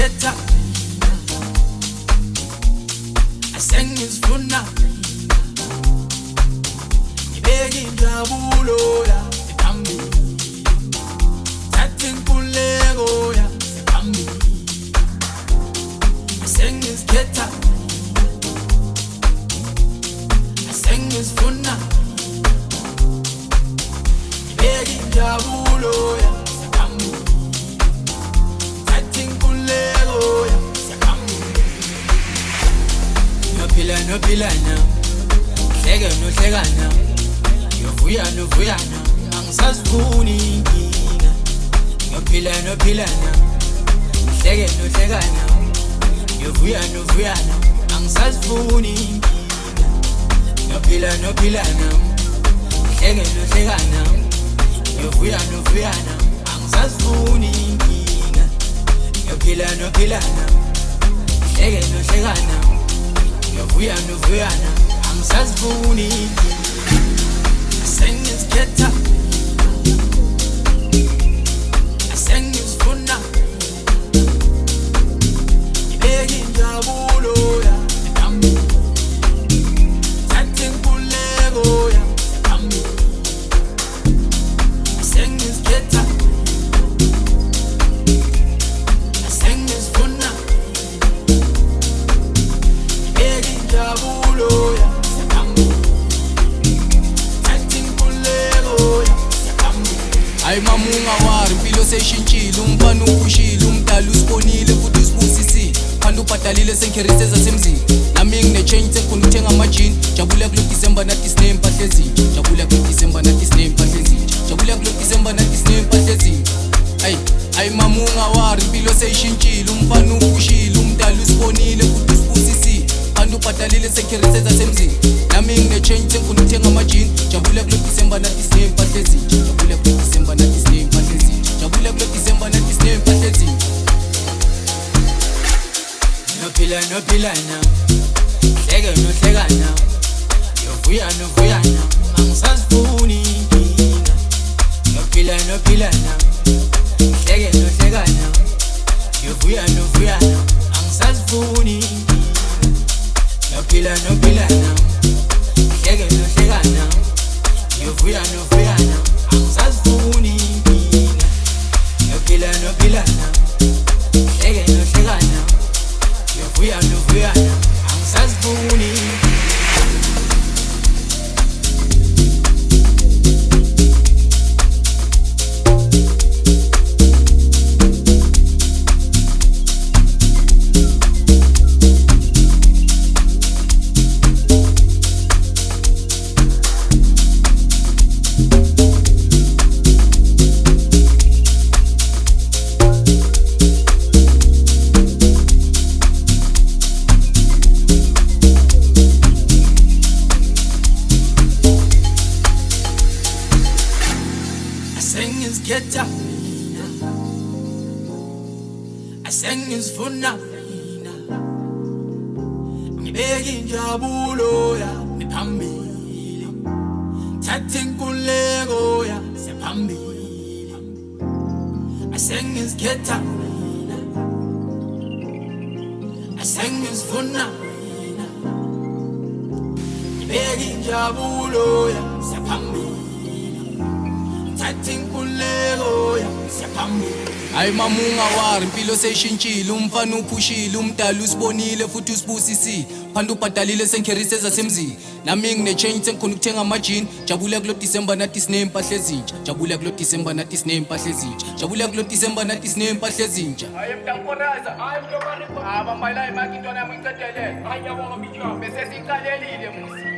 sengizikhetha asengizifuna ngibeka injabulo yami phambili thatha inkululeko yami phambili asengizikhetha asengizifuna ngibeka injabulo yami phambili thatha inkululeko yami phambili nophila now hleka now novuya now angisazifuni inkinga nophila now hleka now novuya now angisazifuni inkinga nophila now hleka now novuya now angisazifuni inkinga nophila now hleka now novuya now angisazifuni inkinga sengizikhetha asengizifuna ngibeka injabulo yami phambili thatha inkululeko yami phambili sengizikhetha asengizifuna ngibeka injabulo yami Ay mamunga wari impilo seyishintshile umfana upushile umdala usibonile futhi usibusisile phanda ubhadalile senkherise zasemzini nami ngine-change sengikhona ukuthenga amajini jabula kulo December nathi sinempahla ezintsha jabula kulo December nathi sinempahla ezintsha jabula kulo December nathi sinempahla ezintsha ay mamunga wari impilo seyishintshile umfana upushile umdala usibonile futhi usibusisile phanda ubhadalile senkherise zasemzini nami ngine-change sengikhona ukuthenga amajini jabula kulo December nathi sinempahla ezintsha jabula kulo December nathi sinempahla ezintsha jabula kulo December nathi sinempahla ezintsha nophila now hleka now novuya now angisazifuni inkinga nophila now hleka now novuya now angisazifuni inkinga nophila now hleka now novuya now angisazifuni inkinga nophila now hleka now novuya now angisazifuni inkinga sengizikhetha asengizifuna ngibeka injabulo yami phambili thatha inkululeko yami phambili asengizikhetha asengizifuna ngibeka injabulo yami phambili thatha inkululeko yami phambili ay mamunga wari impilo seyishintshile umfana upushile umdala usibonile futhi usibusisile phanda ubhadalile senkherise zasemzini nami ngine-change sengikhona ukuthenga amajini jabula kulo December nathi sinempahla ezintsha jabula kulo December nathi sinempahla ezintsha jabula kulo December nathi sinempahla ezintsha hayi mntankoraza hayi mntomaripo abambayila imaki intwana yami ngicedelele hayi yabonga bijwa bese siqalelile musi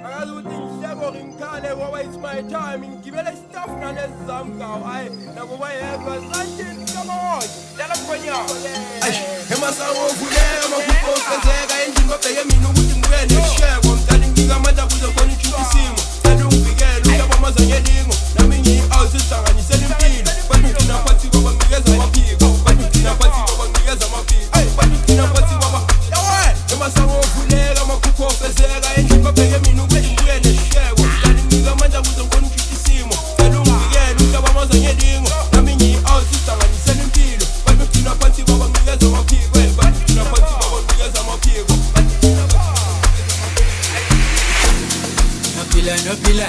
akazi ukuthi ngihleko ngikhale ngoba it's my time ngigibele staff nalezi zami ngawo hayi nabo bayedwa sanjini kamawona dala mkhonyana emasango ovuleka makupostezeka endlini babheke mina ukuthi ngibuye nesisheko mdala nginika amandla kuze khona ikhipha isimo cela ungivikele uyaba amazangelingo nami ngiyi-out sesihlanganisela impilo bantu ugcina phansi kwaba nginikeza amaphiko bantu ugcina phansi kwaba nginikeza amaphiko bantu ugcina phansi kwaba yawe emasango ovuleka makupostezeka endlini babheke mina ukuthi ngibuye nesisheko mdala nginika amandla kuze khona ikhipha isimo cela ungivikele uyaba amazangelingo nami ngiyi-out sesihlanganisela impilo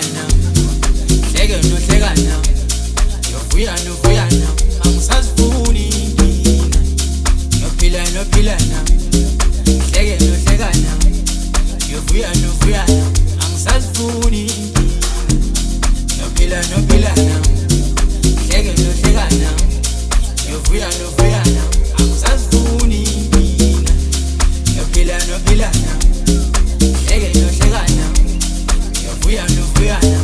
nohlekana hleke nohlekana yovuya novuyana angisazifuni inkinga nophila nophilana hleke nohlekana yovuya novuyana angisazifuni inkinga nophila nophilana hleke nohlekana yovuya novuyana angisazifuni inkinga nophila nophilana hleke nohlekana yovuya novuyana